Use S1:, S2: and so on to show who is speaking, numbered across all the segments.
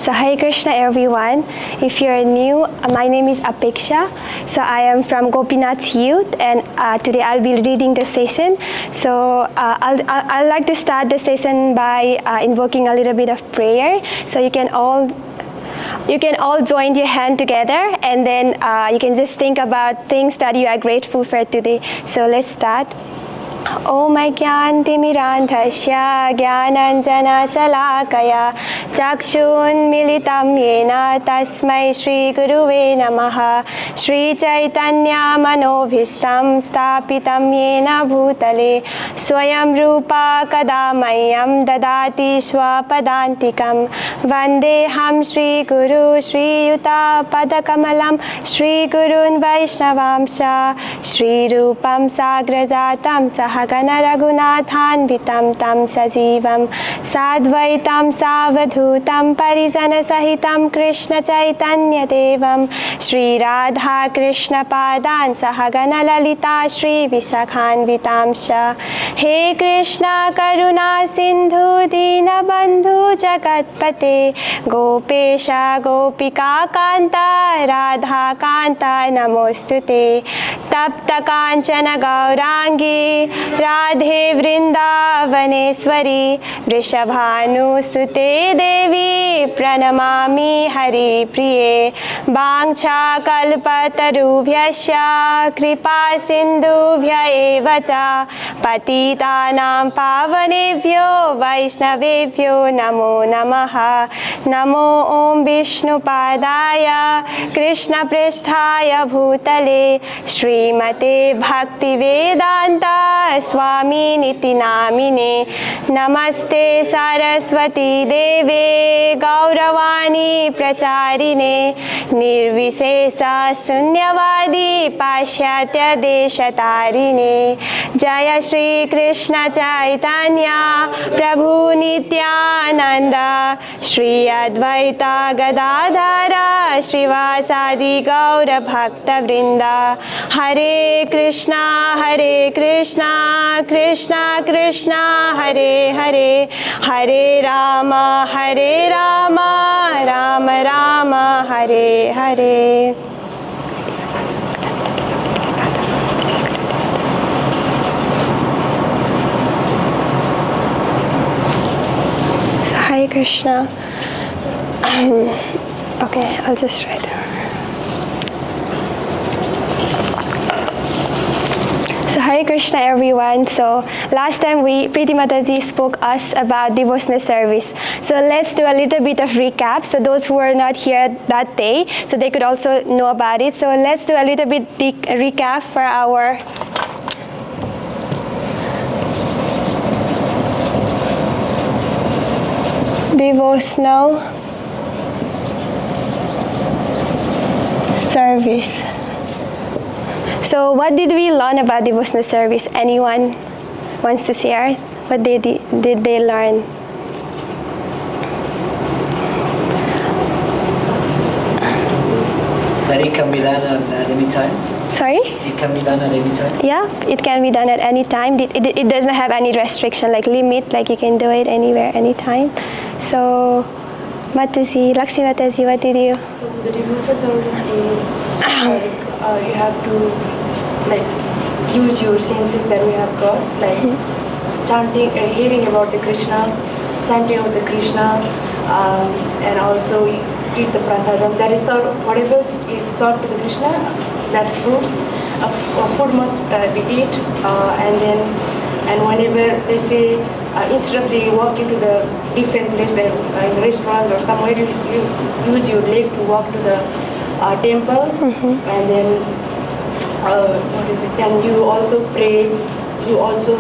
S1: So Hare Krishna everyone. If you're new, my name is Apekchhya. So I am from Gopinath's youth, and today I'll be leading the session. So I'd like to start the session by invoking a little bit of prayer. So you can all join your hand together, and then you can just think about things that you are grateful for today. So let's start. Om Ajnantimirandhasya Jnananjana Salakaya Chakshun Militam Yena Tasmai Shri Guruve Namaha Shri Chaitanya Manobhistam Stapitam Yena Bhutale Swayam Rupa Kadamayam Dadati Swapadantikam Vandeham Shri Guru Shri Yuta Padakamalam Shri Gurun Vaishnavamsha Shri Rupam Sagrajatam Sahagana Raghunathan Vitam Tam Sajivam Sadvaitam Savadhutam Parijana Sahitam Krishna Chaitanya Devam Shri Radha Krishna Padan Sahagana Lalita Shri Visakhan Vitamsha He Krishna Karuna Sindhu Dina Bandhu Jagatpate Gopesha Gopika Kanta Radha Kanta Namostute Tapta Kanchana Gaurangi Radhe Vrindavaneshwari Vrishabhanusute Devi Pranamami Hari Priye Bangcha Kalpatarubhyasya Kripa Sindhubhya Evacha Patitanam Pavanebhyo Vaishnavebhyo Namo Namaha Namo Om Vishnu Padaya Krishna Pristhaya Bhutale Srimate Bhakti Vedanta Swami Niti Namine Namaste Saraswati Deve Gauravani Pracharine Nirvisesa Sunyavadi Pashyatya Deshatarine Jaya Shri Krishna Chaitanya Prabhu Nityananda Shri Advaita Gadadhara Srivasadi Gaura Bhakta Vrinda Hare Krishna Krishna Krishna Hare Hare Hare Rama Rama Rama Hare Hare. So Hare Krishna. Okay, I'll just write. So Hare Krishna everyone. So last time Preeti Mataji spoke us about devotional service. So let's do a little bit of recap. So those who were not here that day, so they could also know about it. So let's do a little bit recap for our devotional service. So what did we learn about devotional service? Anyone wants to share? What did they learn?
S2: That it can be done at any time?
S1: Sorry?
S2: It can be done at any time?
S1: Yeah, it can be done at any time. It doesn't have any restriction, like limit, like you can do it anywhere, anytime. So, Mataji, Lakshmi Mataji, what did you?
S3: So the devotional service is you have to use your senses that we have got, chanting, hearing about the Krishna, chanting of the Krishna, and also eat the prasadam. That is whatever is served to the Krishna, that fruits, food must be eat, and whenever they say instead of they walk into the different place, like in restaurant or somewhere, you use your leg to walk to the temple, and then and you also pray. You also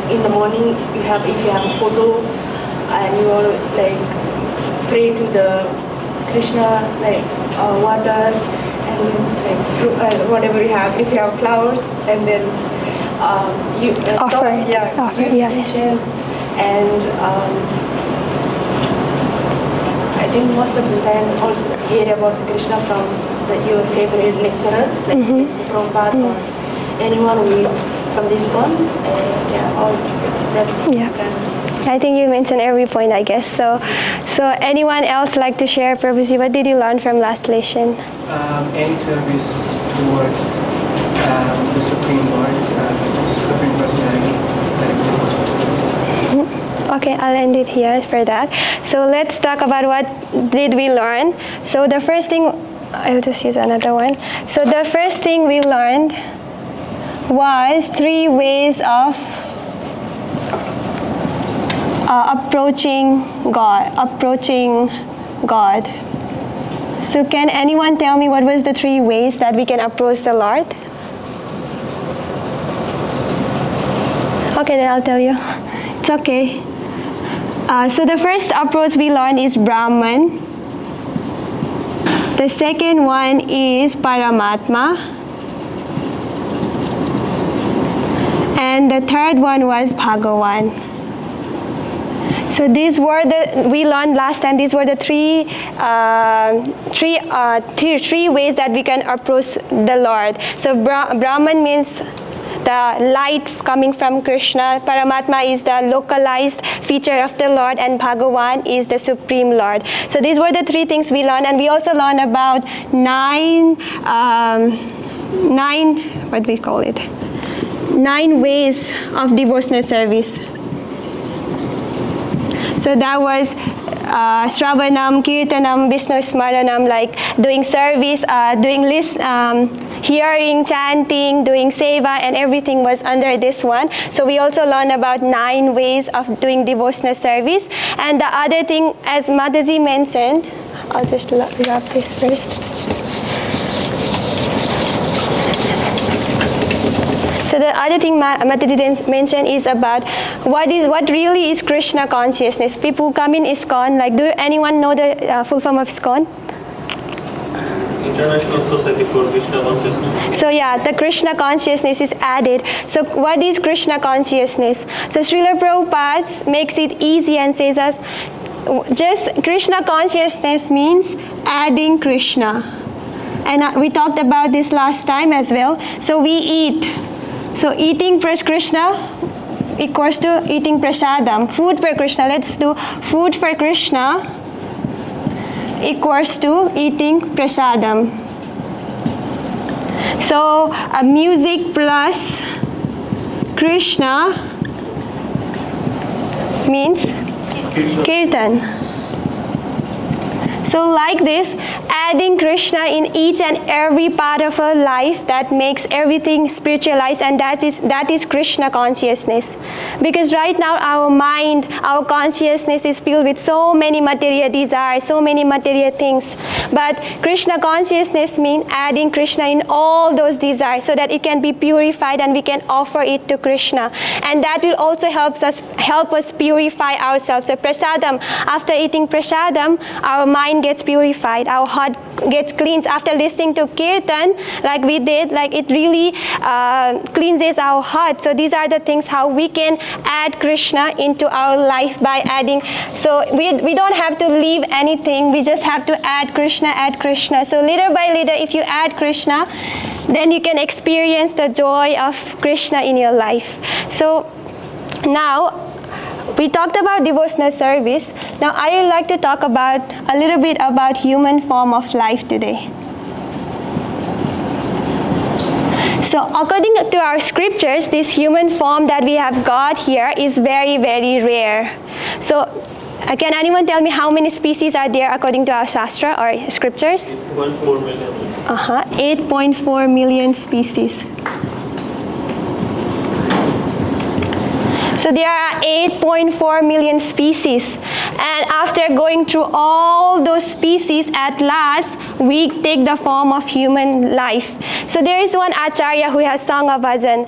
S3: in the morning if you have a photo, and you always pray to the Krishna, water and fruit, whatever you have. If you have flowers, and then you
S1: offer
S3: incense, and I think most of the time also hear about Krishna from your favorite lecturer, like Prabhupada or anyone who is from these forms. Also that's
S1: I think you mentioned every point, I guess. So So anyone else like to share, Prabhuji, what did you learn from last lesson?
S2: Any service towards the Supreme Lord, Supreme Personality, that is devotional service.
S1: Okay, I'll end it here for that. So let's talk about what did we learn. So the first thing, I'll just use another one. So the first thing we learned was 3 ways of approaching God. So can anyone tell me what was the 3 ways that we can approach the Lord? Okay, then I'll tell you. It's okay. So the first approach we learned is Brahman. The second one is Paramatma. And the third one was Bhagavan. So these were we learned last time, these were the three ways that we can approach the Lord. So Brahman means the light coming from Krishna, Paramatma is the localized feature of the Lord, and Bhagavan is the Supreme Lord. So these were the 3 things we learned, and we also learned about 9 ways of devotional service. So that was Shravanam, Kirtanam, Vishnu Smaranam, like doing service, doing hearing, chanting, doing seva, and everything was under this one. So we also learned about 9 ways of doing devotional service. And the other thing, as Mataji mentioned, I'll just grab this first. So the other thing Mataji mentioned is about what really is Krishna consciousness. People come in ISKCON, like, do anyone know the full form of ISKCON?
S4: International Society for Krishna Consciousness.
S1: So yeah, the Krishna consciousness is added. So what is Krishna consciousness? So Srila Prabhupada makes it easy and says that just Krishna consciousness means adding Krishna. And we talked about this last time as well. So we eat. So eating Krishna equals to eating prasadam. Food for Krishna. Let's do food for Krishna equals to eating prasadam. So music plus Krishna means kirtan. So like this, adding Krishna in each and every part of our life, that makes everything spiritualized, and that is Krishna consciousness. Because right now our mind, our consciousness is filled with so many material desires, so many material things. But Krishna consciousness means adding Krishna in all those desires so that it can be purified and we can offer it to Krishna. And that will also help us purify ourselves. So prasadam, after eating prasadam, our mind gets purified, our heart gets cleansed. After listening to kirtan, like we did, like it really cleanses our heart. So these are the things how we can add Krishna into our life by adding. So we don't have to leave anything, we just have to add Krishna. So little by little, if you add Krishna, then you can experience the joy of Krishna in your life. So now we talked about devotional service. Now I would like to talk about a little bit about human form of life today. So according to our scriptures, this human form that we have got here is very, very rare. So can anyone tell me how many species are there according to our Shastra or scriptures?
S4: 8.4 million.
S1: 8.4 million species. So there are 8.4 million species. And after going through all those species, at last, we take the form of human life. So there is one Acharya who has sung a bhajan.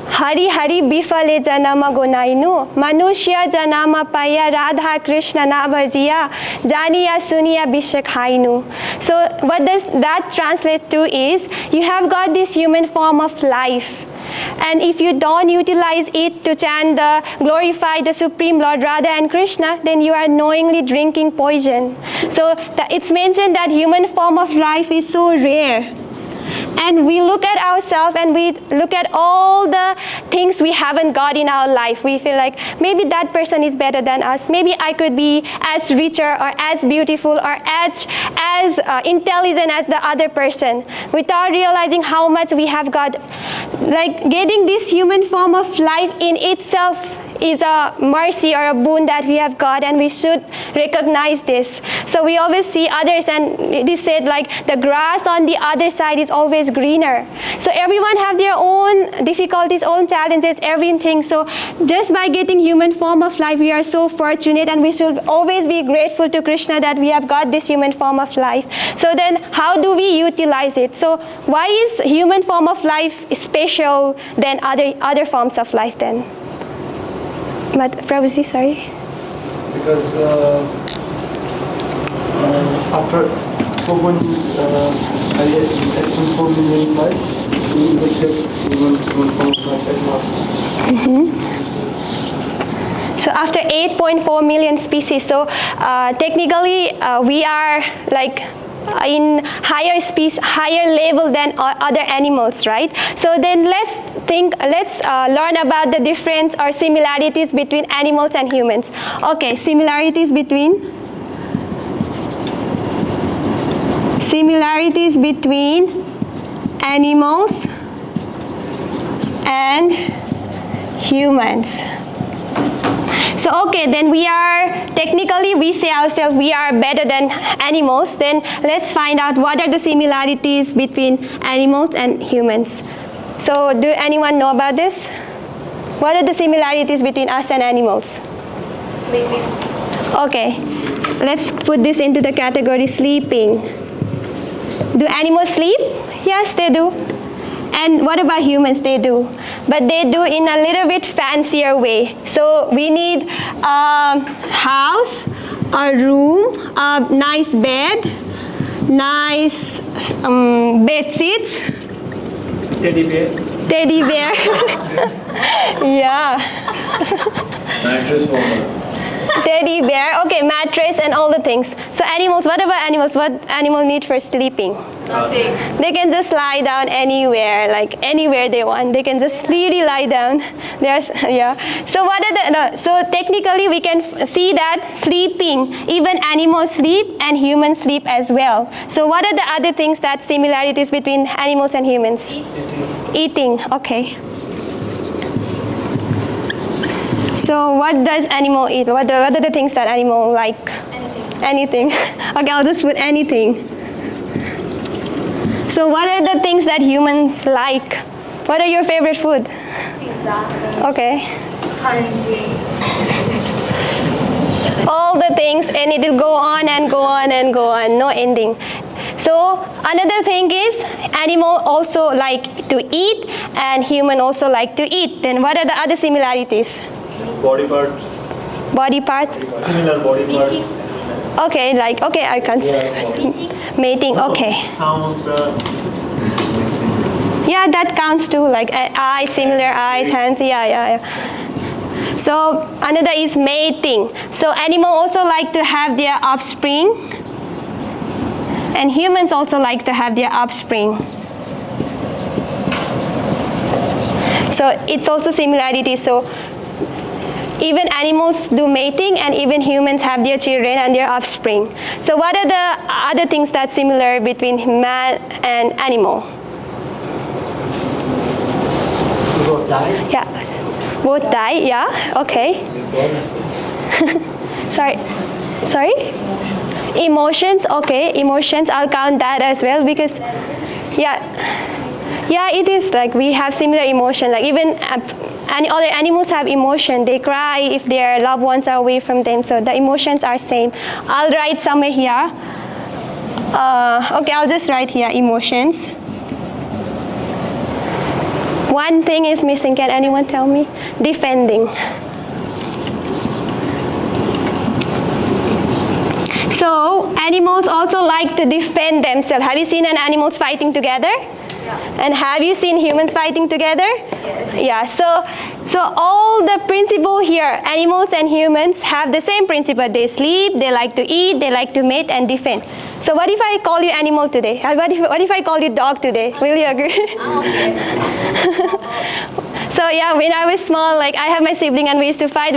S1: Hari Hari Bifale Janama Gonainu, Manushya Janama Paya Radha Krishna Nabhajiya, Janiya Suniya Bishakhainu. So what does that translate to is, you have got this human form of life. And if you don't utilize it to chant, glorify the Supreme Lord Radha and Krishna, then you are knowingly drinking poison. So it's mentioned that human form of life is so rare. and we look at ourselves and we look at all the things we haven't got in our life. We feel like maybe that person is better than us. Maybe I could be as richer or as beautiful or as intelligent as the other person, without realizing how much we have got. Like getting this human form of life in itself is a mercy or a boon that we have got, and we should recognize this. So we always see others, and this said like the grass on the other side is always greener. So everyone have their own difficulties, own challenges, everything. So just by getting human form of life, we are so fortunate, and we should always be grateful to Krishna that we have got this human form of life. So then how do we utilize it? So why is human form of life special than other forms of life then? Prabhuji, sorry.
S2: Because after 4 million lives, we invested human form of life at last.
S1: So after 8.4 million species, so technically we are like in higher level than other animals, right? So then let's learn about the difference or similarities between animals and humans. Okay, similarities between animals and humans. So okay, then we say ourselves we are better than animals. Then let's find out what are the similarities between animals and humans. So do anyone know about this? What are the similarities between us and animals?
S3: Sleeping.
S1: Okay, let's put this into the category sleeping. Do animals sleep? Yes, they do. And what about humans? They do. But they do in a little bit fancier way. So we need a house, a room, a nice bed, nice bed seats.
S2: Teddy bear.
S1: Yeah.
S4: Mattress warmer.
S1: Teddy bear. Okay, mattress and all the things. So animals, what about animals? What animal need for sleeping?
S3: Nothing.
S1: They can just lie down anywhere, like anywhere they want. They can just really lie down. Yeah. So what are so technically we can see that sleeping, even animals sleep and humans sleep as well. So what are the other things that similarities between animals and humans? Eating. Okay. So what does animal eat? What are the things that animal like? Anything. Okay, I'll just put anything. So what are the things that humans like? What are your favorite food?
S3: Pizza.
S1: Okay.
S3: Currency.
S1: All the things, and it will go on and go on and go on, no ending. So another thing is animal also like to eat and human also like to eat. Then what are the other similarities?
S4: Body parts.
S1: Body parts?
S4: Similar body parts.
S1: Okay, like, okay, I can mating, okay.
S4: Sounds.
S1: Yeah, that counts too, like eyes, similar eyes, hands, yeah. So another is mating. So animal also like to have their offspring, and humans also like to have their offspring. So it's also similarity. So even animals do mating, and even humans have their children and their offspring. So what are the other things that's similar between man and animal?
S2: Both die.
S1: Yeah, both die, yeah, okay. Sorry? Emotions, okay, emotions, I'll count that as well, because, yeah, it is like we have similar emotion, like even other animals have emotion. They cry if their loved ones are away from them, so the emotions are same. I'll write somewhere here. Okay, I'll just write here, emotions. One thing is missing, can anyone tell me? Defending. So animals also like to defend themselves. Have you seen an animals fighting together? Yeah. And have you seen humans fighting together?
S3: Yes.
S1: Yeah, so all the principle here, animals and humans have the same principle. They sleep, they like to eat, they like to mate and defend. So what if I call you animal today? And what if I call you dog today? Will you agree? So yeah, when I was small, like I have my sibling and we used to fight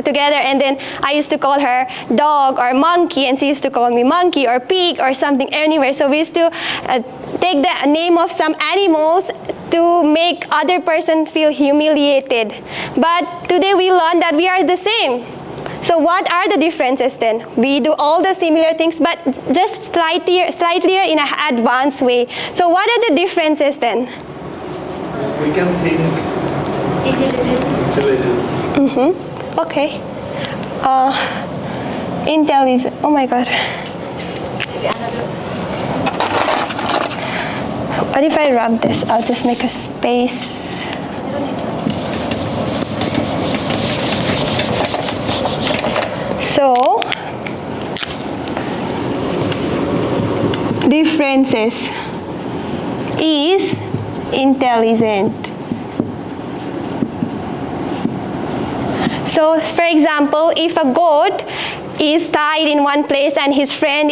S1: together, and then I used to call her dog or monkey, and she used to call me monkey or pig or something anywhere. So we used to take the name of some animals to make other person feel humiliated. But today we learn that we are the same. So what are the differences then? We do all the similar things, but just slightly in an advanced way. So what are the differences then?
S4: We can think intelligent.
S1: Okay. Intelligent. Oh my God. What if I rub this? I'll just make a space. So, differences is intelligent. So, for example, if a goat is tied in one place and his friend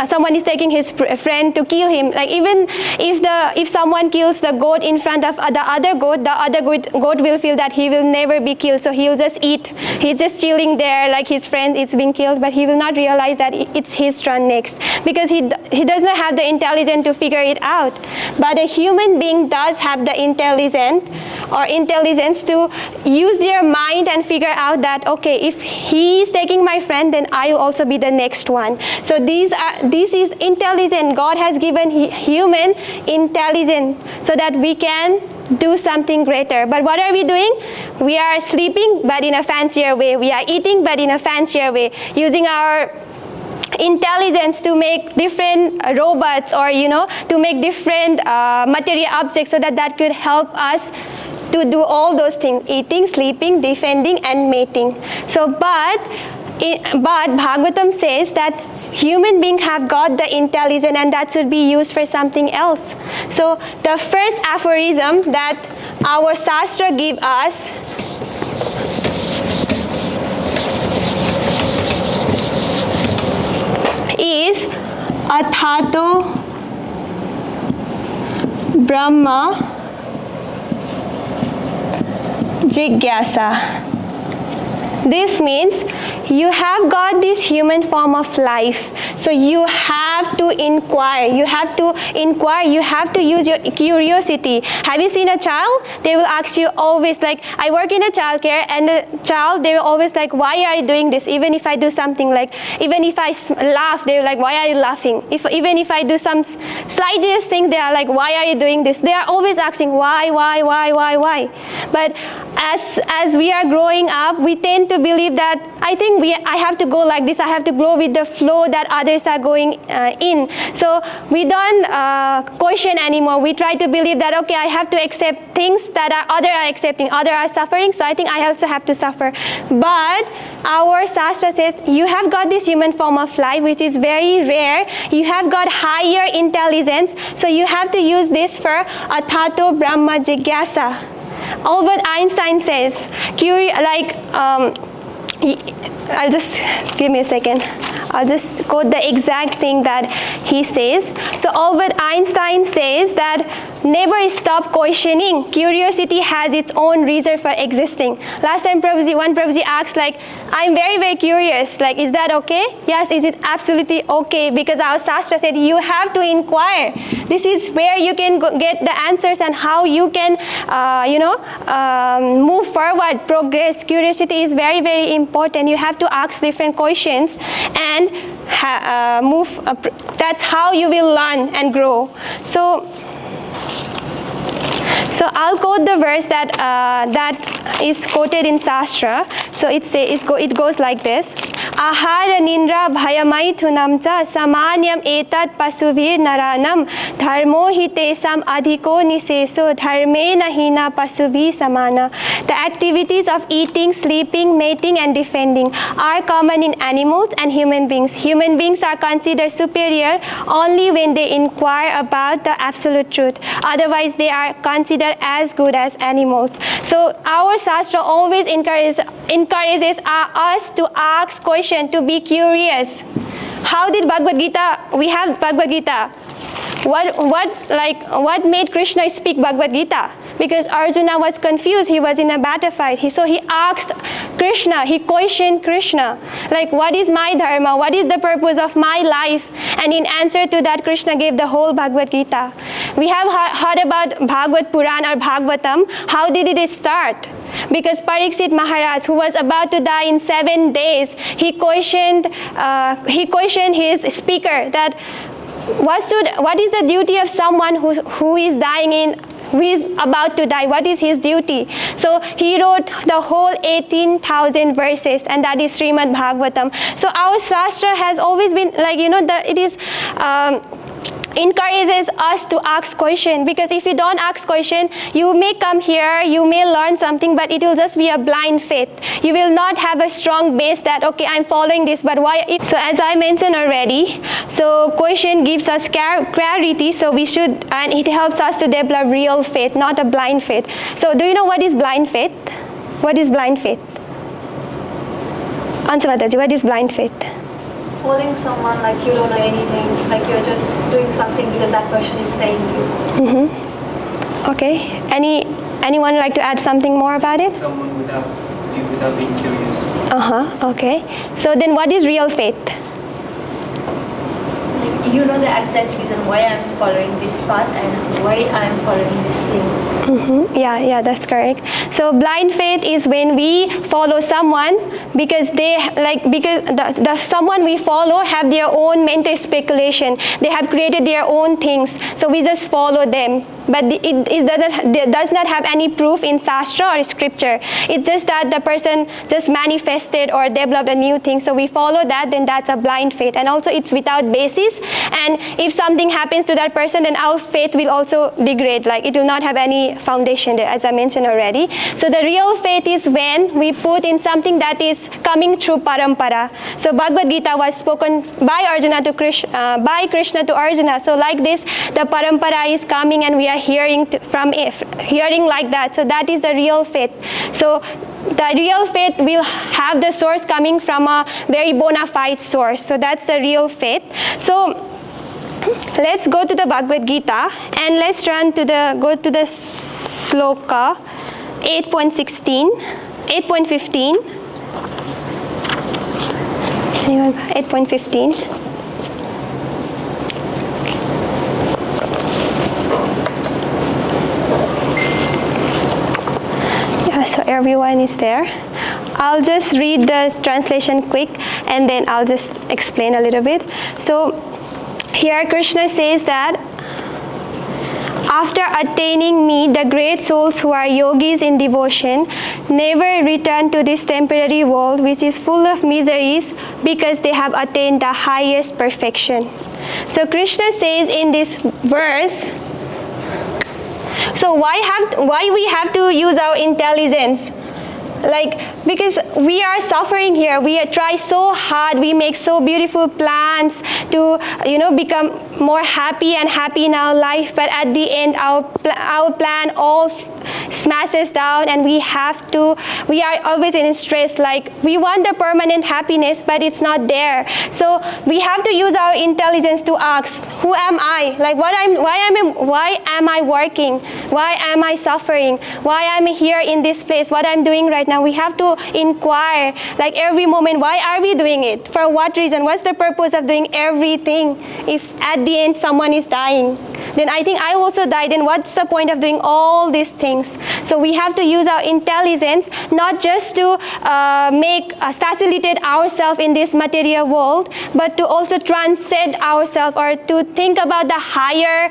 S1: someone is taking his friend to kill him, like even if someone kills the goat in front of the other goat will feel that he will never be killed, so he'll just eat. He's just chilling there like his friend is being killed, but he will not realize that it's his turn next, because he does not have the intelligence to figure it out. But a human being does have the intelligence to use their mind and figure out that, okay, if he is taking my friend, then I will also be the next one. So this is intelligent. God has given human intelligence so that we can do something greater. But what are we doing? We are sleeping, but in a fancier way. We are eating, but in a fancier way, using our intelligence to make different robots, or to make different material objects, so that could help us to do all those things: eating, sleeping, defending, and mating. So but Bhagavatam says that human beings have got the intelligence, and that should be used for something else. So the first aphorism that our Shastra give us is Athato Brahma Jigyasa. This means you have got this human form of life, so you have to inquire. You have to use your curiosity. Have you seen a child? They will ask you always, like, I work in a childcare, and the child, they will always like, why are you doing this? Even if I do something, like, even if I laugh, they're like, why are you laughing? Even if I do some slightest thing, they are like, why are you doing this? They are always asking why. But as we are growing up, we tend to believe that I have to go like this. I have to go with the flow that others are going in. So we don't question anymore. We try to believe that, okay, I have to accept things that others are accepting. Others are suffering, so I think I also have to suffer. But our Shastra says you have got this human form of life, which is very rare. You have got higher intelligence, so you have to use this for Athato Brahma Jigyasa. Albert Einstein says, I'll just give me a second. I'll just quote the exact thing that he says. So Albert Einstein says that never stop questioning. Curiosity has its own reason for existing. Last time one Prabhuji asked, like, I'm very, very curious. Like, is that okay? Yes, is it absolutely okay? Because our Shastra said you have to inquire. This is where you can get the answers and how you can, move forward, progress. Curiosity is very, very important. You have to ask different questions and move. That's how you will learn and grow. So I'll quote the verse that is quoted in Shastra. So it goes like this: Ahara nindra bhayamai thunamcha samanyam etat pasubhir naranam dharmo hi tesam adhiko niseso dharmena hina pasubhi samana. The activities of eating, sleeping, mating, and defending are common in animals and human beings. Human beings are considered superior only when they inquire about the absolute truth. Otherwise, they are considered as good as animals. So our Shastra always encourages us to ask questions, to be curious. how did Bhagavad Gita, we have Bhagavad Gita. What made Krishna speak Bhagavad Gita? Because Arjuna was confused, he was in a battle fight. So he asked Krishna, he questioned Krishna, like, what is my dharma? What is the purpose of my life? And in answer to that, Krishna gave the whole Bhagavad Gita. We have heard about Bhagavad Puran or Bhagavatam. How did it start? Because Parikshit Maharaj, who was about to die in 7 days, he questioned his speaker that what is the duty of someone who is dying who is about to die? What is his duty? So he wrote the whole 18,000 verses, and that is Srimad Bhagavatam. So our Shastra has always been like, it is encourages us to ask question, because if you don't ask question, you may come here, you may learn something, but it will just be a blind faith. You will not have a strong base that, okay, I'm following this, but why? So as I mentioned already, so question gives us clarity, so we should, and it helps us to develop real faith, not a blind faith. So do you know what is blind faith? What is blind faith? Answer Mataji, what is blind faith?
S5: Following someone like you don't know anything, like you're just doing something because that person is saying you.
S1: Okay. Anyone like to add something more about it?
S2: Someone without being curious.
S1: Okay. So then what is real faith?
S5: You know the exact reason why I'm following this path and why I'm following these things.
S1: Yeah, that's correct. So blind faith is when we follow someone because the someone we follow have their own mental speculation. They have created their own things. So we just follow them. But it does not have any proof in Shastra or scripture. It's just that the person just manifested or developed a new thing. So we follow that, then that's a blind faith. And also it's without basis. And if something happens to that person, then our faith will also degrade. Like it will not have any foundation there, as I mentioned already. So the real faith is when we put in something that is coming through parampara. So Bhagavad Gita was spoken by Arjuna to Krishna, by Krishna to Arjuna. So like this, the parampara is coming and we are hearing like that. So that is the real faith. So the real faith will have the source coming from a very bona fide source. So that's the real faith. So let's go to the Bhagavad Gita and let's go to the sloka 8.15. Anyone? 8.15. So everyone is there. I'll just read the translation quick and then I'll just explain a little bit. So here Krishna says that after attaining me, the great souls who are yogis in devotion never return to this temporary world which is full of miseries because they have attained the highest perfection. So Krishna says in this verse, so why we have to use our intelligence? Like, because we are suffering here. We try so hard. We make so beautiful plans to, become more happy in our life. But at the end, our plan all smashes down, and we are always in stress. Like, we want the permanent happiness, but it's not there. So we have to use our intelligence to ask, who am I? Like, why am I working? Why am I suffering? Why am I here in this place? What I'm doing right now? We have to inquire, like every moment, why are we doing it? For what reason? What's the purpose of doing everything? If at the end someone is dying, then I think I also died. Then what's the point of doing all these things? So we have to use our intelligence not just to facilitate ourselves in this material world, but to also transcend ourselves, or to think about the higher,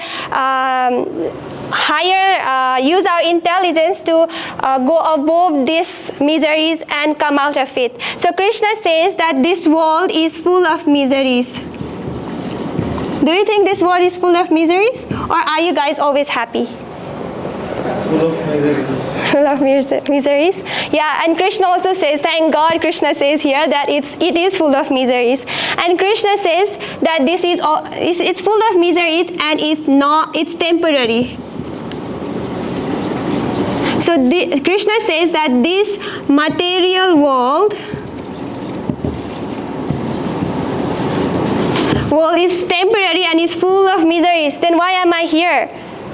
S1: use our intelligence to go above these miseries and come out of it. So Krishna says that this world is full of miseries. Do you think this world is full of miseries, or are you guys always happy?
S4: Full of misery.
S1: Full of miseries. Yeah, and Krishna also says, thank God, Krishna says here that it is full of miseries. And Krishna says that it's full of miseries and it's temporary. So Krishna says that this material world world is temporary and is full of miseries, then why am I here?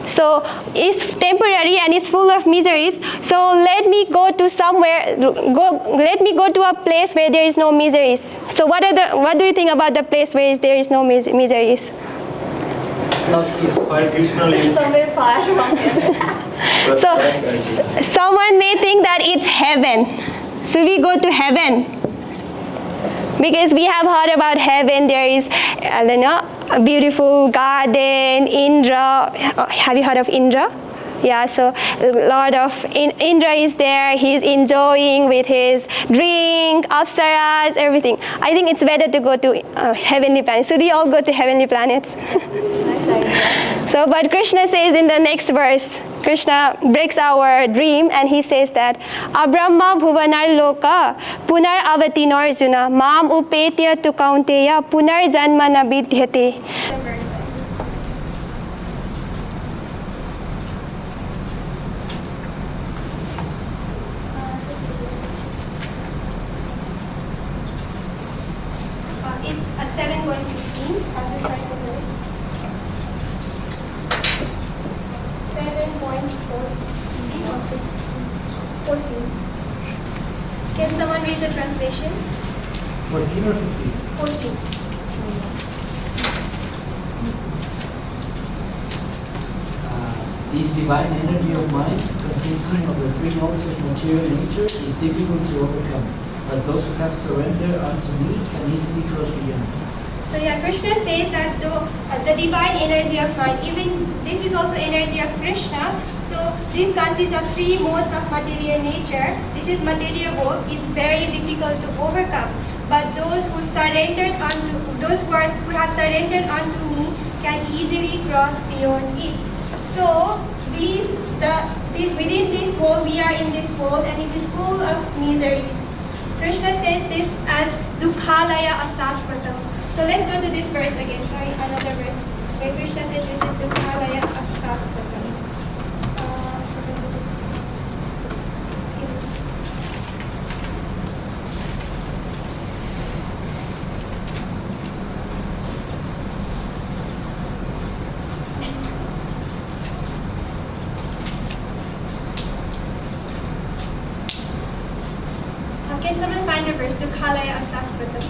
S1: So it's temporary and it's full of miseries. So let me go to let me go to a place where there is no miseries. So what do you think about the place where there is no miseries?
S2: Not here.
S4: Hare Krishna lives.
S5: Somewhere far from here.
S1: So someone may think that it's heaven. So we go to heaven. Because we have heard about heaven, there is, I don't know, a beautiful garden, Indra. Have you heard of Indra? Yeah, so Lord of Indra is there. He's enjoying with his drink, apsaras, everything. I think it's better to go to heavenly planets. So we all go to heavenly planets.
S5: Nice idea.
S1: So, but Krishna says in the next verse, Krishna breaks our dream and he says that Abrahma bhuvanar loka punar avati narjuna mam upetya tu kaunteya punar janma na vidhyate. It's at 7:15. I'll just write the verse. 7:14. Can someone read the translation?
S2: 14 or 15?
S1: 14.
S6: This divine energy of mind, consisting of the three modes of material nature, is difficult to overcome. But those who have surrendered unto me can easily cross beyond.
S1: So yeah, Krishna says that the divine energy of mind, even this is also energy of Krishna. So this consists of three modes of material nature. This is material world, is very difficult to overcome. But those who have surrendered unto me can easily cross beyond it. So within this world, we are in this world, and it is full of miseries. Krishna says this as Dukhalaya Asasvatam. So let's go to this verse again. Sorry, another verse. Where Krishna says this is Dukhalaya Asasvatam. Can someone find the verse Dukhalaya Asasvatam?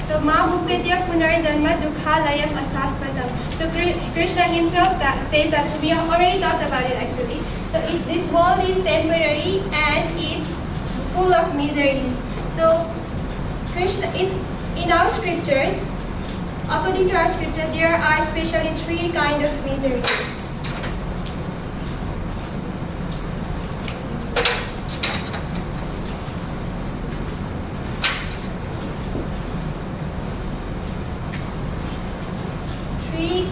S1: So Mahupetya Punarjanma Dukhalayam Asasvatam. So Krishna himself says that we have already talked about it actually. So this world is temporary and it's full of miseries. So Krishna, in our scriptures, according to our scripture, there are especially three kinds of miseries.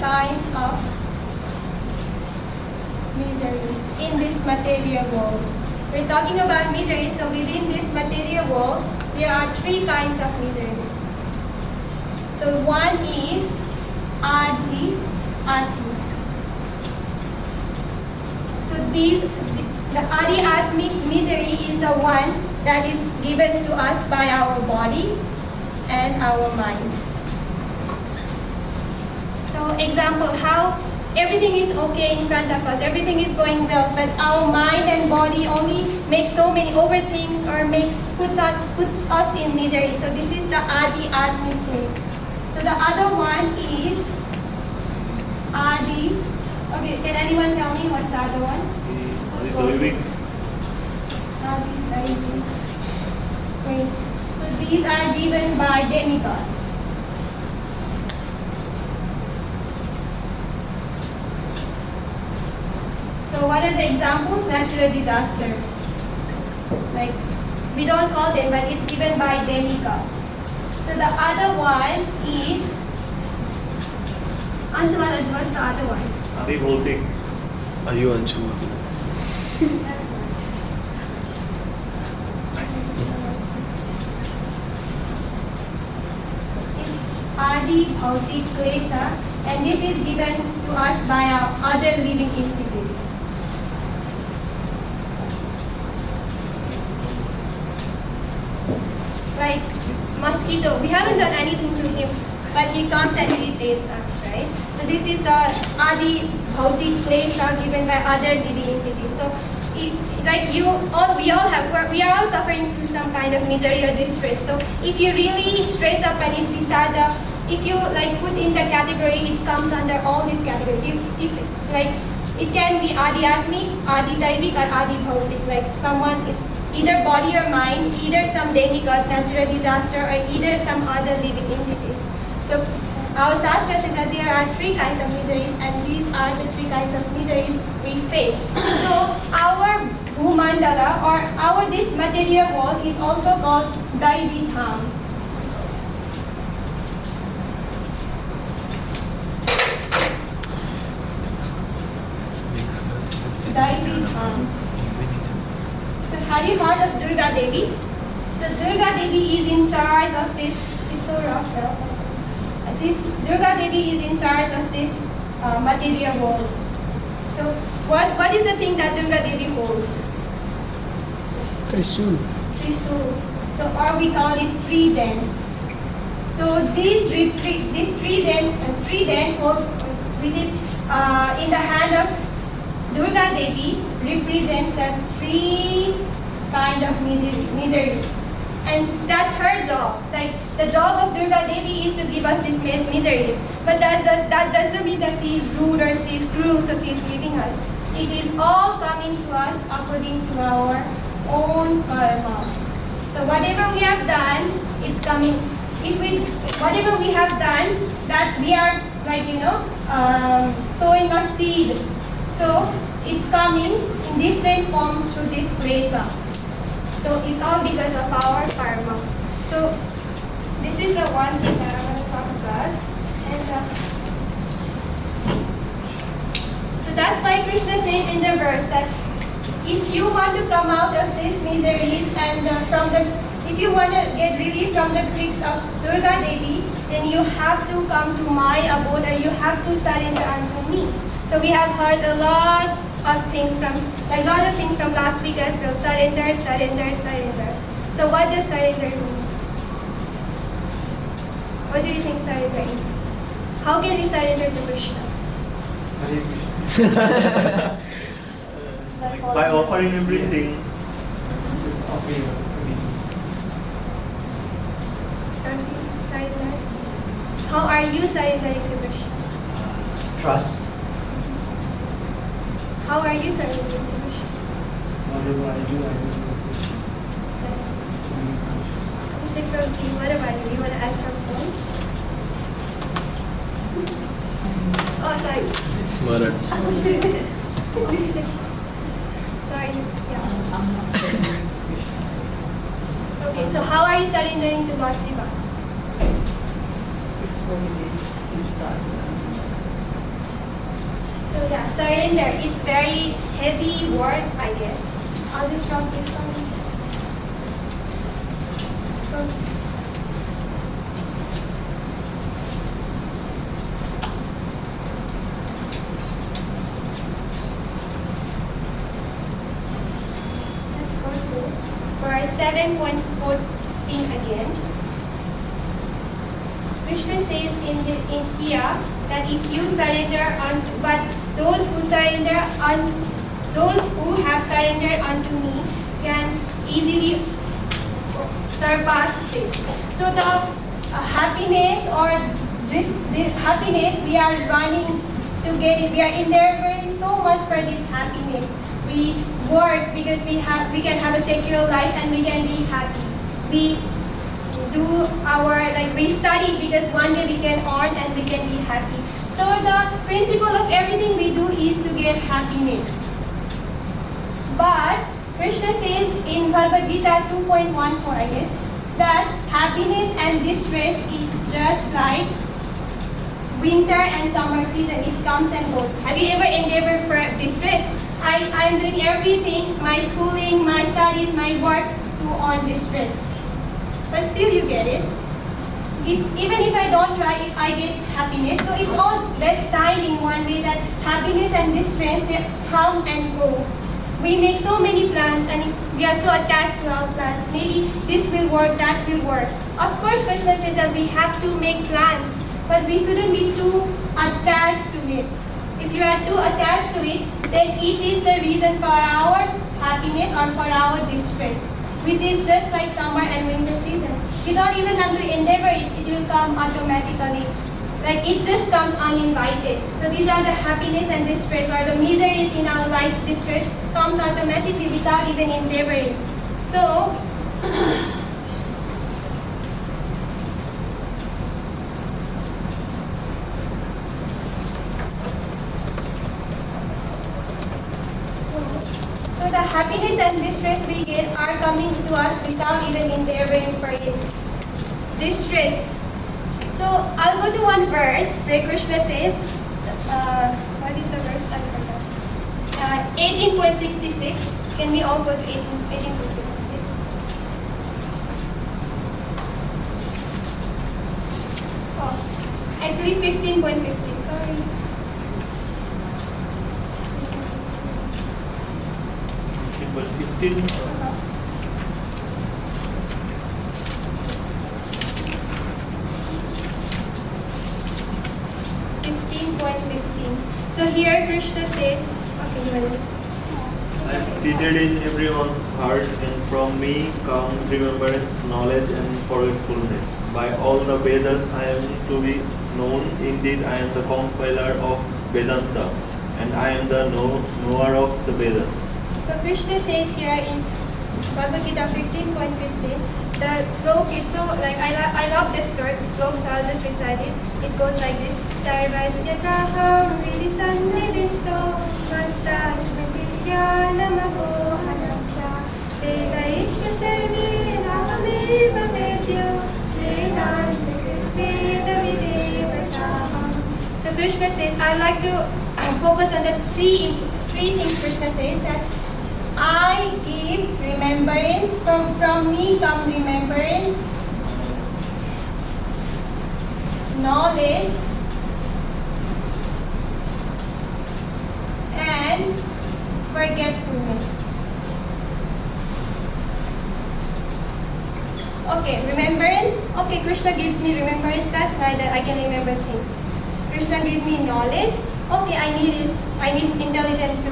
S1: Kinds of miseries in this material world. We're talking about miseries, so within this material world, there are three kinds of miseries. So one is Adi Atmic. So the Adi Atmic misery is the one that is given to us by our body and our mind. So example, how everything is okay in front of us, everything is going well, but our mind and body only make so many overthinks or puts us in misery. So this is the Adi Atmic phase. So the other one is Adi. Okay, can anyone tell me what's the other one?
S4: Adi
S1: Adi phase. So these are given by demigods. So what are the examples? Natural disaster. Like, we don't call them, but it's given by demigods. So the other one is Ansuman, what's the other one?
S4: Adi Bhautik.
S7: Are you Anshu?
S1: It's Adi Bhautik Klesa, and this is given to us by our other living entities. Like mosquito, we haven't done anything to him, but he comes and irritates us, right? So this is the Adi Bhautik Klesa given by other living entities. So like we are all suffering through some kind of misery or distress. So if you really stress up and if you like put in the category, it comes under all these categories. If like it can be Adi Atmic, Adi Daivik, or Adi Bhautik. Like someone, it's either body or mind, either some demigod, natural disaster, or either some other living entities. So our Shastra says that there are three kinds of miseries, and these are the three kinds of miseries we face. So our Bhumandala, or this material world, is also called Daivi Dham. Daivi Dham. So have you heard of Durga Devi? So Durga Devi is in charge of this. It's so rough now. This Durga Devi is in charge of this material world. So what is the thing that Durga Devi holds?
S2: Trisul.
S1: Trisul. So or we call it Triden. So this Triden hold, which is in the hand of Durga Devi, represents the three kind of miseries. And that's her job. Like the job of Durga Devi is to give us these miseries. But that doesn't mean that she is rude or she is cruel, so she is giving us. It is all coming to us according to our own karma. So whatever we have done, it's coming. Whatever we have done, that we are sowing a seed. So it's coming in different forms through this klesa. So it's all because of our karma. So this is the one thing that I want to talk about. And so that's why Krishna says in the verse that if you want to come out of these miseries and if you want to get relief from the tricks of Durga Devi, then you have to come to my abode, or you have to surrender unto me. So we have heard a lot of things from last week as well. Surrender, surrender, surrender. So what does surrender mean? What do you think surrender is? How can we surrender to Krishna?
S2: Hare Krishna.
S4: By offering everything.
S2: Just offering everything.
S1: Surrender. How are you surrendering to Krishna?
S2: Trust.
S1: How are you surrendering to Krishna?
S2: Whatever I do for Krishna.
S1: Mr. Prabhuji, what about you? You want to add some points? Oh, sorry.
S7: Smaran.
S1: Sorry. Yeah. Okay, so how are you surrendering to Lord Shiva? So yeah, surrender. It's very heavy word, I guess. I'll just drop this one. So let's go to verse 7.14 again. Krishna says in here that if you surrender unto, but those who have surrendered unto me can easily surpass this. So the happiness or this happiness, we are running to get it. We are endeavoring so much for this happiness. We work because we can have a secure life and we can be happy. We do we study because one day we can earn and we can be happy. So the principle of everything we do is to get happiness. But Krishna says in Bhagavad Gita 2.14, I guess, that happiness and distress is just like winter and summer season. It comes and goes. Have you ever endeavored for distress? I'm doing everything, my schooling, my studies, my work to earn distress. But still you get it. Even if I don't try, I get happiness. So it's all destined in one way that happiness and distress, they come and go. We make so many plans, and if we are so attached to our plans, maybe this will work, that will work. Of course, Krishna says that we have to make plans, but we shouldn't be too attached to it. If you are too attached to it, then it is the reason for our happiness or for our distress, which is just like summer and winter season. You don't even have to endeavor it, it will come automatically. Like it just comes uninvited. So these are the happiness and distress, or the miseries in our life, distress comes automatically without even endeavoring. So, the happiness and distress we get are coming to us without even endeavoring for it. Distress. So I'll go to one verse where Krishna says, what is the verse? I forgot. 18.66. Can we all go to 18.66? Oh, actually 15.15. Sorry.
S4: 15.
S1: 15.15. So here Krishna says, okay, you will.
S4: I am seated in everyone's heart, and from me comes remembrance, knowledge, and forgetfulness. By all the Vedas I am to be known. Indeed, I am the compiler of Vedanta, and I am the knower of the Vedas.
S1: So Krishna says here in Bhagavad Gita 15.15, the slok is so, like, I love this slok, so I'll just recite it. It goes like this. Sarvasya taham vidisannivishto matta shmritya namago hanamcha vedaishya sarve nahameva vedyo vedanta veda videva chaham. So Krishna says, I like to focus on the three things Krishna says, that I give remembrance, from me come remembrance, knowledge, and forgetfulness. Okay, remembrance. Okay, Krishna gives me remembrance. That's right, that I can remember things. Krishna gives me knowledge. Okay, I need intelligence to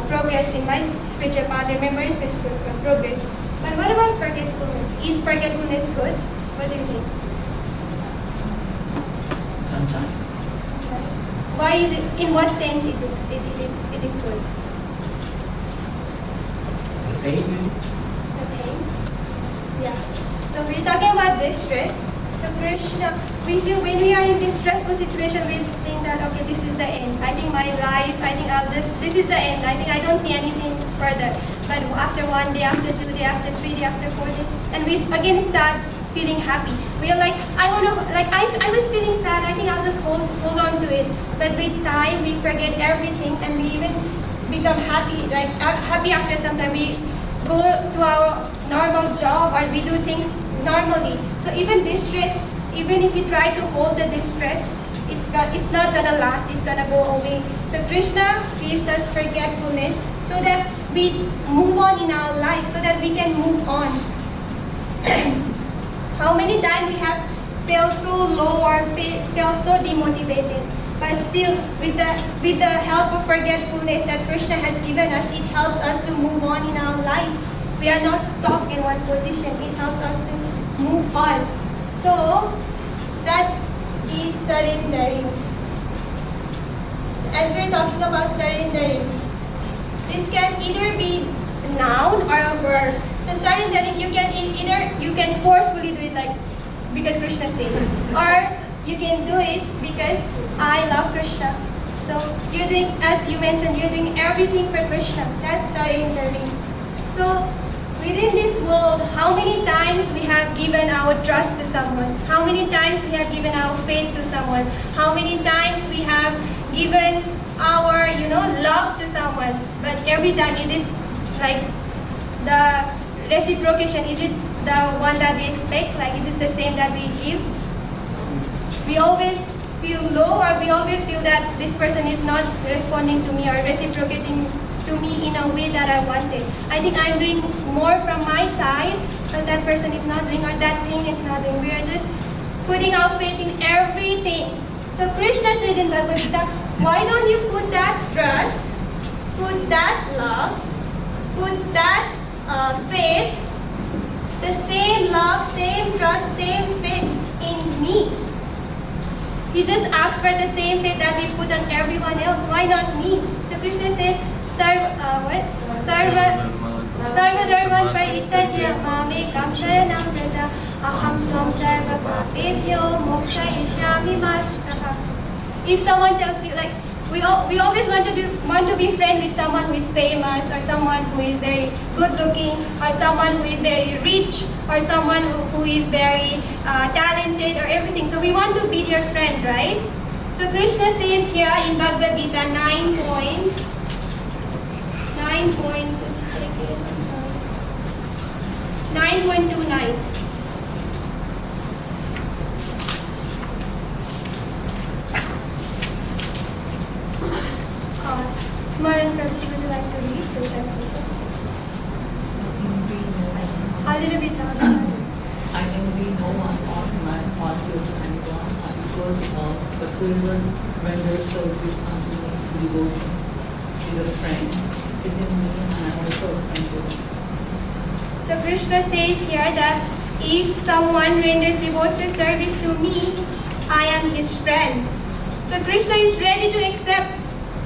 S1: progress in my spiritual path. Remembrance is progress. But what about forgetfulness? Is forgetfulness good? What do you think?
S6: Sometimes.
S1: Why is it? In what sense is it is good?
S6: The pain.
S1: The pain. Yeah. So we're talking about distress. So Krishna, we feel when we are in this stressful situation, we think that, okay, this is the end. I think my life, I think this is the end. I think I don't see anything further. But after 1 day, after 2 day, after 3 day, after 4 day, and we again start feeling happy. We are like, I was feeling sad. I think I'll just hold on to it. But with time, we forget everything, and we even become happy. Like happy after some time, we go to our normal job, or we do things normally. So even distress, even if you try to hold the distress, it's not gonna last. It's gonna go away. So Krishna gives us forgetfulness so that we move on in our life, so that we can move on. How many times we have felt so low or felt so demotivated, but still with the help of forgetfulness that Krishna has given us, it helps us to move on in our life. We are not stuck in one position. It helps us to move on. So that is surrendering. So as we're talking about surrendering, this can either be a noun or a verb. So surrendering, you can forcefully do it, like because Krishna says, or you can do it because I love Krishna. So you're doing, as you mentioned, you're doing everything for Krishna. That's surrendering. So within this world, how many times we have given our trust to someone? How many times we have given our faith to someone? How many times we have given our, love to someone? But every time, is it like the reciprocation? Is it the one that we expect? Like, is it the same that we give? We always feel low, or we always feel that this person is not responding to me or reciprocating to me in a way that I wanted. I think I'm doing more from my side, but that person is not doing, or that thing is not doing. We are just putting our faith in everything. So Krishna says in Bhagavad Gita, why don't you put that trust, put that love, put that faith, the same love, same trust, same faith in me. He just asks for the same faith that we put on everyone else. Why not me? So Krishna says, Sarva dharman parittajya mamekam sharanam vraja aham tvam sarva papebhyo mokshayishyami ma shuchaha. If someone tells you, like, we always want to be friends with someone who is famous, or someone who is very good looking, or someone who is very rich, or someone who is very talented, or everything. So we want to be their friend, right? So Krishna says here in Bhagavad Gita 9.29. Smaran Prabhuji, would you like to read the translation? A little bit louder.
S8: I can be no one or man partial to anyone, unequal to all, but whoever renders service unto me in devotion is a friend, is in me, and I am also a friend to him.
S1: So Krishna says here that if someone renders devotional service to me, I am his friend. So Krishna is ready to accept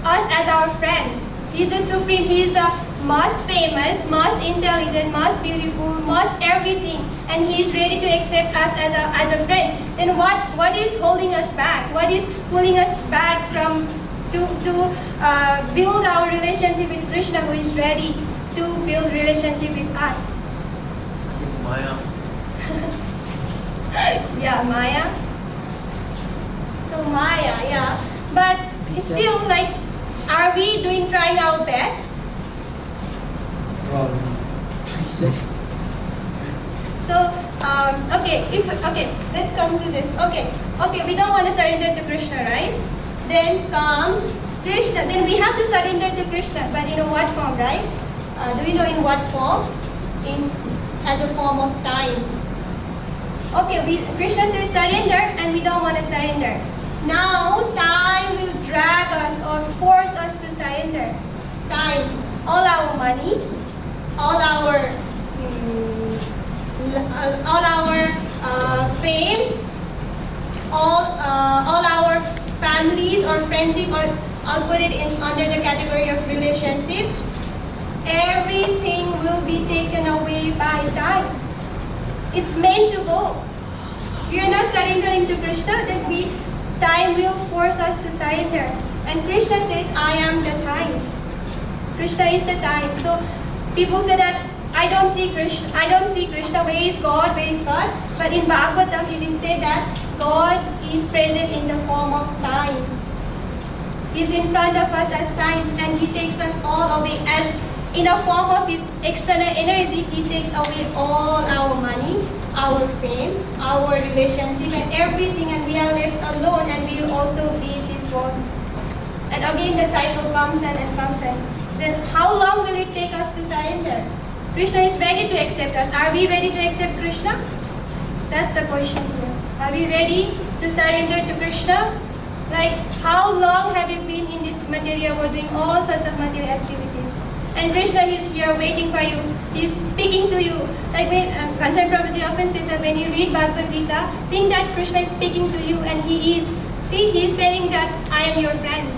S1: us as our friend. He is the supreme, he is the most famous, most intelligent, most beautiful, most everything, and he is ready to accept us as a friend. Then what is holding us back? What is pulling us back from to build our relationship with Krishna, who is ready to build relationship with us?
S4: Maya.
S1: Yeah, Maya. So Maya, yeah. But still, like, are we trying our best? So, let's come to this. Okay, we don't want to surrender to Krishna, right? Then comes Krishna. Then we have to surrender to Krishna, but in what form, right? Do you know in what form? As a form of time. Okay, Krishna says surrender, and we don't want to surrender. Now, time will drag us or force us to surrender. Time, all our money, all our fame, all our families or friendship, or I'll put it under the category of relationship. Everything will be taken away by time. It's meant to go. We are not surrendering to Krishna, then time will force us to surrender. And Krishna says, I am the time. Krishna is the time. So people say that I don't see Krishna. Where is God? But in Bhagavatam it is said that God is present in the form of time. He's in front of us as time, and He takes us all away. As in a form of His external energy, He takes away all our money, our fame, our relationship, and everything, and we are left alone, and we will also leave this world. And again the cycle comes and comes and then how long will it take us to surrender? Krishna is ready to accept us. Are we ready to accept Krishna? That's the question here. Are we ready to surrender to Krishna? Like, how long have you been in this material world doing all sorts of material activities? And Krishna is here waiting for you. He's speaking to you. Like when Kanchan Prabhuji often says that when you read Bhagavad Gita, think that Krishna is speaking to you, and He is. See, He's saying that I am your friend.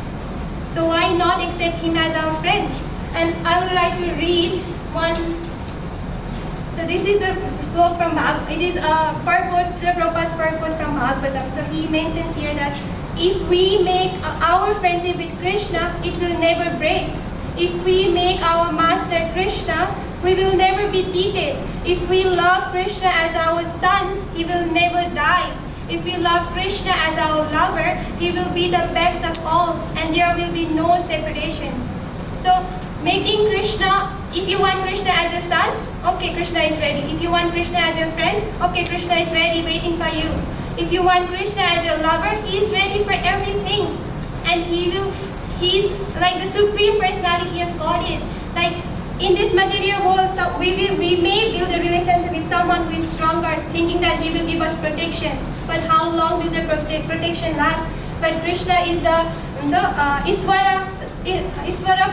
S1: So why not accept Him as our friend? And I would like to read one. So this is a slok from Bhagavad. It is a purport, Srila Prabhupada's purport from Bhagavatam. So he mentions here that if we make our friendship with Krishna, it will never break. If we make our master Krishna, we will never be cheated. If we love Krishna as our son, he will never die. If we love Krishna as our lover, he will be the best of all, and there will be no separation. So, making Krishna, if you want Krishna as a son, okay, Krishna is ready. If you want Krishna as your friend, okay, Krishna is ready, waiting for you. If you want Krishna as your lover, he is ready for everything. And he's like the supreme personality of Godhead. Like, in this material world, so we may build a relationship with someone who is stronger, thinking that he will give us protection. But how long will the protection last? But Krishna is the Iswara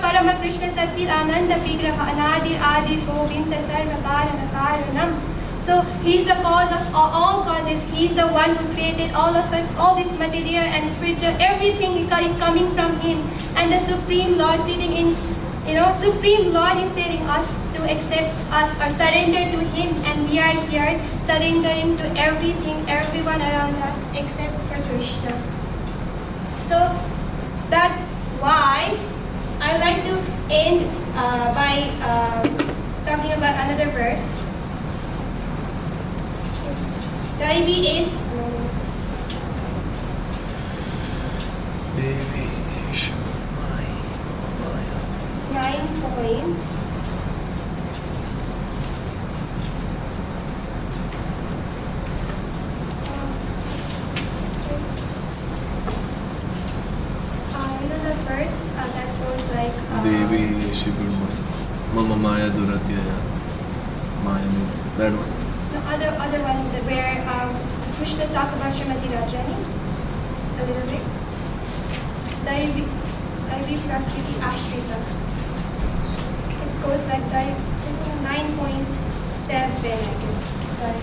S1: Parama Krishna Satchit Ananda Vigraha Anadi Adi Govinda Sarva Karana Karanam. So he is the cause of all causes. He is the one who created all of us, all this material and spiritual, everything is coming from him. And the Supreme Lord sitting in, Supreme Lord is telling us to accept us or surrender to him, and we are here surrendering to everything, everyone around us except for Krishna. So that's why I like to end by talking about another verse. Daivi is
S7: Devi Shumai Maya.
S1: 9 point. Another verse that goes like
S7: Devi Shigurmai. Mama Maya Duratya. Maya. That one.
S1: the other one where Krishna talk about Srimati Radharani a little bit. Daivi Prakriti Ashrita. It goes like 9.7, I guess. Sorry.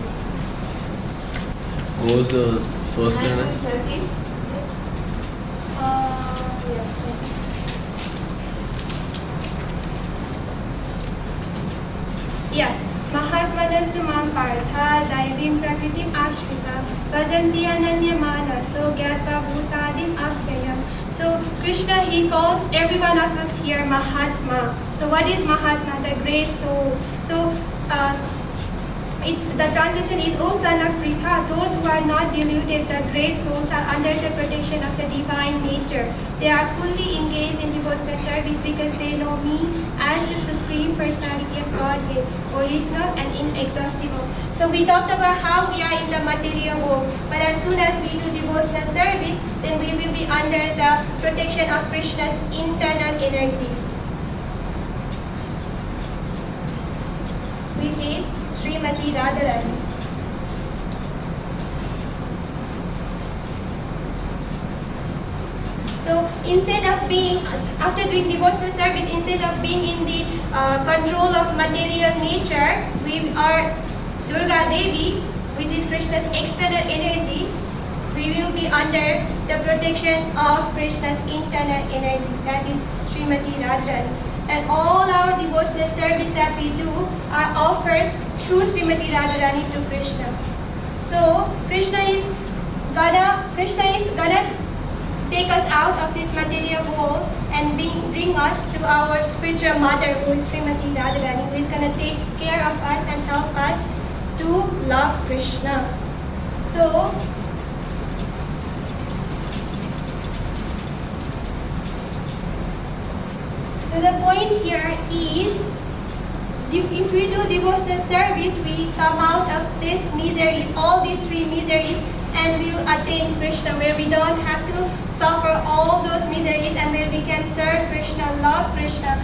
S7: What was the first line?
S1: 9.13. Yes. Yes. Mahatmanastu mam partha daivim prakritim ashrita bhajanti ananyamana so gyatva bhutadim abhyayam. So Krishna, he calls every one of us here Mahatma. So what is Mahatma? The great soul. So the translation is, O son of Pritha, those who are not deluded, the great souls are under the protection of the divine nature. They are fully engaged in devotional service because they know me as the Supreme Personality of Godhead, original and inexhaustible. So we talked about how we are in the material world, but as soon as we do devotional service, then we will be under the protection of Krishna's internal energy, which is Srimati Radharani. So instead of being, after doing devotional service, instead of being in the control of material nature, we are Durga Devi, which is Krishna's external energy. We will be under the protection of Krishna's internal energy, that is Srimati Radharani. And all our devotional service that we do are offered through Srimati Radharani to Krishna. So Krishna is gonna take us out of this material world and bring us to our spiritual mother, who is Srimati Radharani, who is gonna take care of us and help us to love Krishna. So the point here is, if we do devotional service, we come out of these miseries, all these three miseries, and we will attain Krishna, where we don't have to suffer all those miseries, and where we can serve Krishna, love Krishna,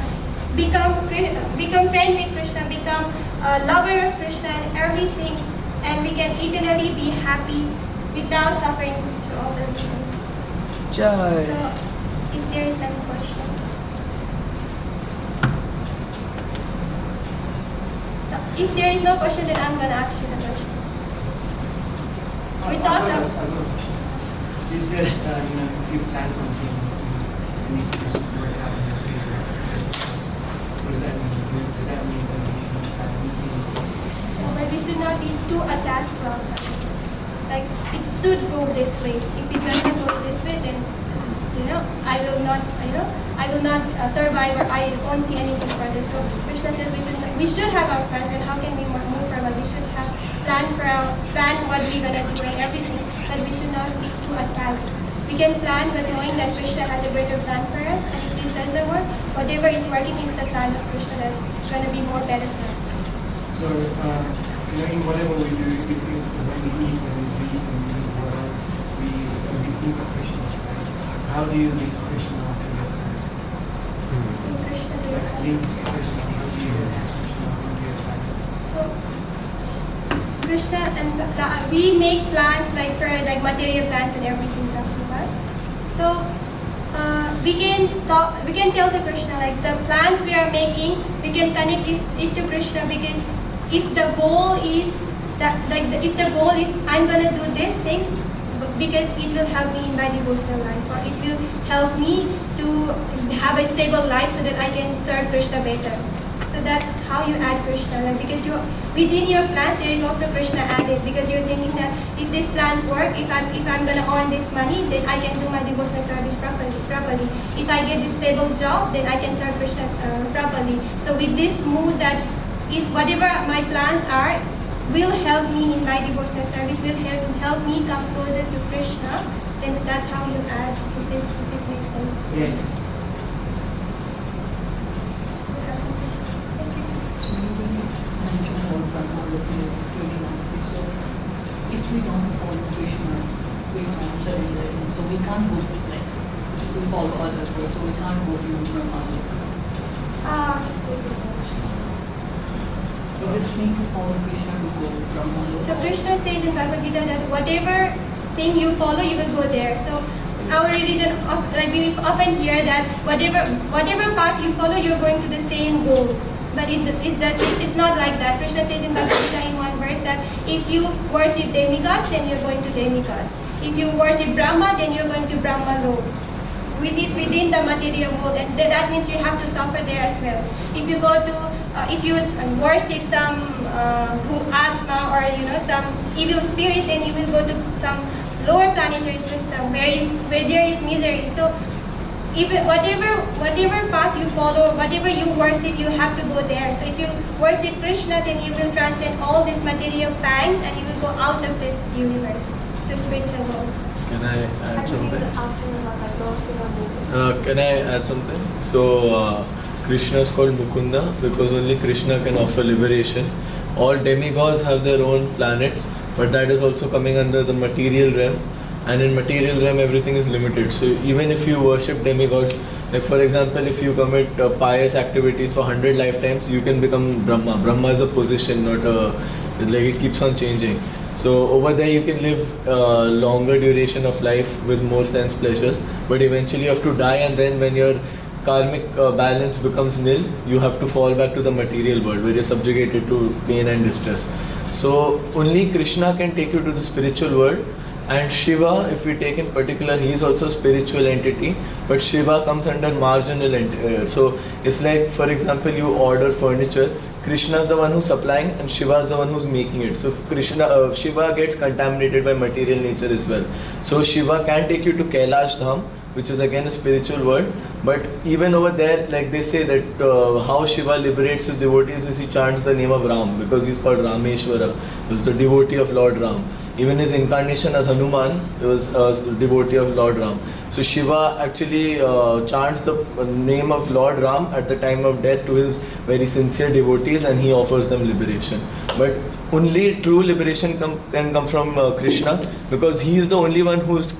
S1: become friend with Krishna, become a lover of Krishna and everything, and we can eternally be happy without suffering through all the miseries.
S2: Jai.
S1: So, if there is any question. If there is no question, then I'm going to ask you the question. We talked about...
S2: You said, if you plan something, you need to just work out in your favor. What does that mean? Does that mean that we should have meetings?
S1: No, but we should not be too attached to our plans. Like, it should go this way. If it doesn't go this way, then, I will not not, I will not survive, or I won't see anything for this. So Krishna says we should have our plans, and how can we move forward? We should have plan what we're gonna do and everything, but we should not be too advanced. We can plan, but knowing that Krishna has a greater plan for us, and if this doesn't work, whatever is working is the plan of Krishna that's gonna be more better for us.
S2: So, in whatever we do, we think when we eat, when we breathe, when we do whatever, we think of Krishna. Right? How do you link Krishna to your plans?
S1: Krishna to your
S2: Like, link Krishna to your Krishna to your plans.
S1: So, Krishna and we make plans like for like material plans and everything talking about. So we can tell the Krishna like the plans we are making, we can connect it to Krishna, because if the goal is if the goal is I'm gonna do these things because it will help me in my devotional life, or it will help me to have a stable life so that I can serve Krishna better. So that's how you add Krishna, like because within your plans there is also Krishna added, because you're thinking that if these plans work, if I'm gonna earn this money, then I can do my devotional service properly. If I get this stable job, then I can serve Krishna properly. So with this mood that if whatever my plans are will help me in my devotional service, will help me come closer to Krishna, then that's how you add, if it makes sense.
S2: Yeah.
S8: If we don't follow Krishna, we can't surrender him. So we can't go like if we follow other roads, so we can't go to Brahma. We just need to follow Krishna to go to Brahma.
S1: So Krishna says in Bhagavad Gita that whatever thing you follow, you will go there. So our religion, we often hear that whatever path you follow, you're going to the same goal. But it's not like that. Krishna says in Bhagavad Gita in one verse that if you worship demigods, then you're going to demigods. If you worship Brahma, then you're going to Brahma Lok, which is within the material world, and that means you have to suffer there as well. If you go to, if you worship some Atma or some evil spirit, then you will go to some lower planetary system where there is misery. So even whatever path you follow, whatever you worship, you have to go there. So if you worship Krishna, then you will transcend all these material pangs and you will go out of this universe to spiritual world.
S7: Can I add something?
S5: something?
S7: Can I add something? So, Krishna is called Mukunda because only Krishna can offer liberation. All demigods have their own planets, but that is also coming under the material realm. And in material realm, everything is limited. So even if you worship demigods, like for example, if you commit pious activities for 100 lifetimes, you can become Brahma. Brahma is a position, not a, like it keeps on changing. So over there you can live longer duration of life with more sense pleasures, but eventually you have to die, and then when your karmic balance becomes nil, you have to fall back to the material world where you're subjugated to pain and distress. So only Krishna can take you to the spiritual world. And Shiva, if we take in particular, he is also a spiritual entity, but Shiva comes under marginal entity. So it's like, for example, you order furniture, Krishna is the one who's supplying and Shiva is the one who's making it. So Shiva gets contaminated by material nature as well. So Shiva can take you to Kailash Dham, which is again a spiritual world, but even over there, like they say that how Shiva liberates his devotees is he chants the name of Ram, because he's called Rameshwara, who's the devotee of Lord Ram. Even his incarnation as Hanuman, he was a devotee of Lord Ram. So Shiva actually chants the name of Lord Ram at the time of death to his very sincere devotees, and he offers them liberation. But only true liberation can come from Krishna, because he is the only one who's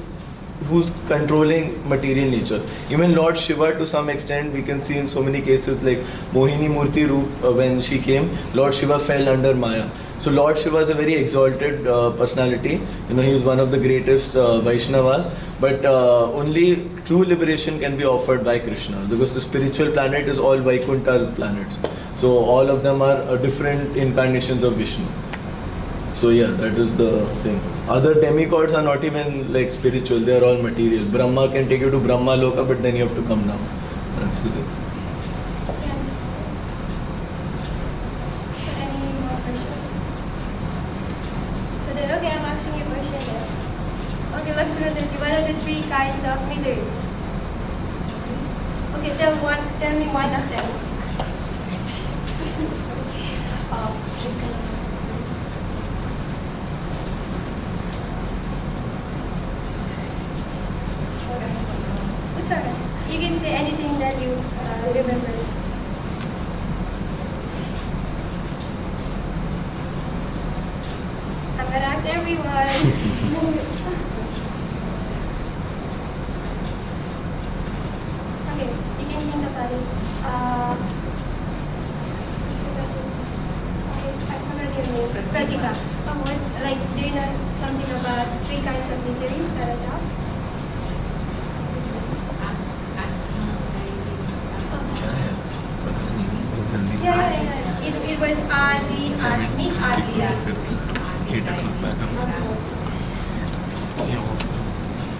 S7: controlling material nature. Even Lord Shiva, to some extent, we can see in so many cases like Mohini Murti Roop, when she came, Lord Shiva fell under Maya. So Lord Shiva is a very exalted personality. He is one of the greatest Vaishnavas. But only true liberation can be offered by Krishna, because the spiritual planet is all Vaikuntha planets. So all of them are different incarnations of Vishnu. So yeah, that is the thing. Other demigods are not even like spiritual, they are all material. Brahma can take you to Brahma Loka, but then you have to come down. That's the thing.
S1: So any more questions? So then, okay, I'm asking you a question then. Okay, Lakshmanaji, what are the 3 kinds of miseries? tell me one of them. It's alright. You can say anything that you remember. I'm gonna ask everyone. Okay, you can think about it. I forgot your name. Pratika. Do you know something about 3 kinds of miseries that are top? Yeah. It was Adi, Atmik, Adi.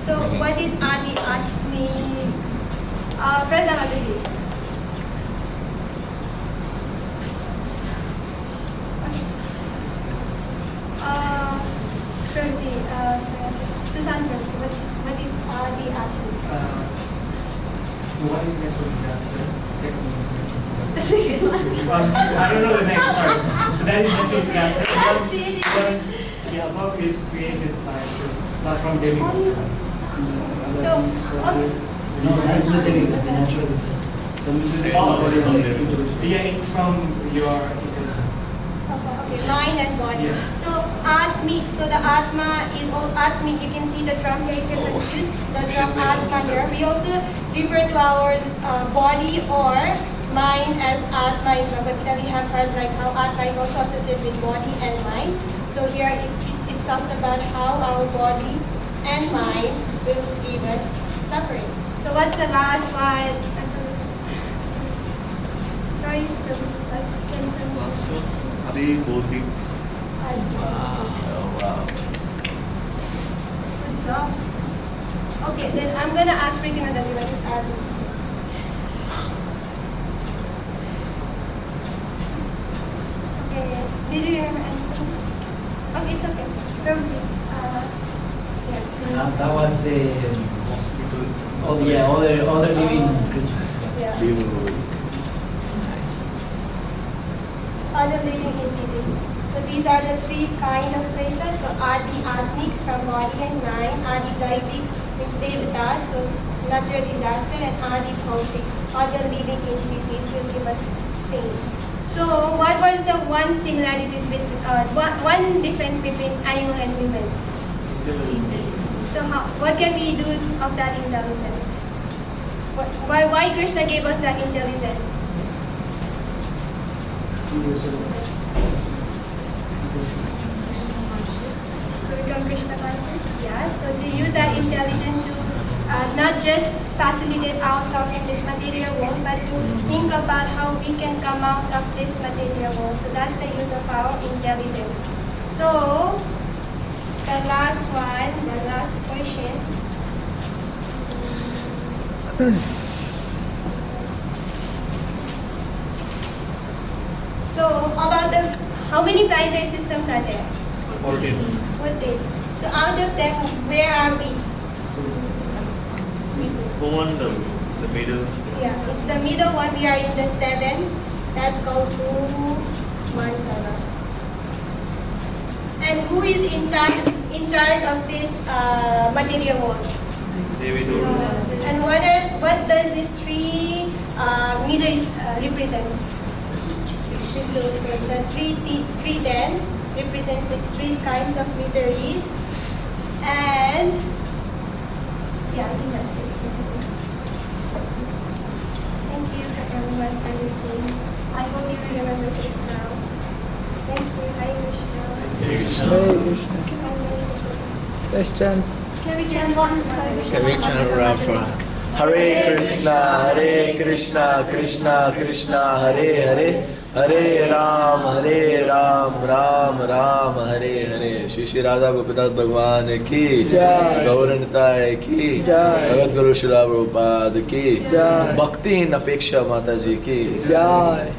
S1: So what is Adi, Atmik? Prasad. Susan first. What is Adi, Atmik?
S2: One is natural disaster, second one is natural disaster.
S1: The second one.
S2: I don't know the next, sorry. So that is natural disaster. Yeah, above is created by, not from demigods.
S6: No, that's the thing, the natural disaster.
S2: Yeah, it's from your intelligence.
S1: Okay, mind and body.
S2: Yeah.
S1: So Atmik, so the Atma is all Atmik. You can see the drum here, you can use the drum Atma here. We also refer to our body or mind as Atma in Bhagavad Gita. We have heard like how Atma is also associated with body and mind. So here it talks about how our body and mind will give us suffering. So what's the last one? Sorry, can you
S4: Adi Bodhi.
S7: Wow.
S1: Good job. Okay, then I'm gonna ask Preeti that you want to add. Okay, did you remember anything? Okay, it's okay. Rosie. Yeah.
S6: That was the other living creatures.
S1: Yeah.
S7: Nice.
S1: Other living entities. So these are the 3 kind of places. So Adi Atmik from body and mind, Adi Daivik which stay with us, so natural disaster, and Adi Bhautik, other living entities will give us pain. So what was the one similarities with one difference between animal and human? So what can we do of that intelligence? Why Krishna gave us that intelligence? To become Krishna conscious? Yeah, so to use that intelligence to not just facilitate ourselves in this material world, but to think about how we can come out of this material world. So that's the use of our intelligence. So the last one, the last question. So about how many planetary systems are there?
S4: 14.
S1: 14. So out of them, where are we?
S4: Bhuvandam, the middle.
S1: Yeah, it's the middle one. We are in the 7. That's called Bhuvandam. And who is in charge of this material world?
S4: Devi Durga.
S1: And what does these 3 miseries represent? So the 3 then represents these 3 kinds of miseries. And yeah, I think that's it. Thank you everyone for listening. I hope you will remember this now. Thank you. Hare Krishna.
S7: Hare Krishna.
S9: Hare Krishna. Let's chant.
S1: Can we chant one?
S7: Can we chant around for
S9: Hare Krishna, Hare Krishna, Krishna Krishna, Hare Hare, Hare Ram, Ram Ram, Hare Hare. Shri Radha Gopinath Bhagwan ki
S6: Jai.
S9: Gauranitai ki
S6: Jai.
S9: Bhagat Guru Srila Prabhupada ki
S6: Jai.
S9: Bhaktin Apekchhya Mataji ki
S6: Jai.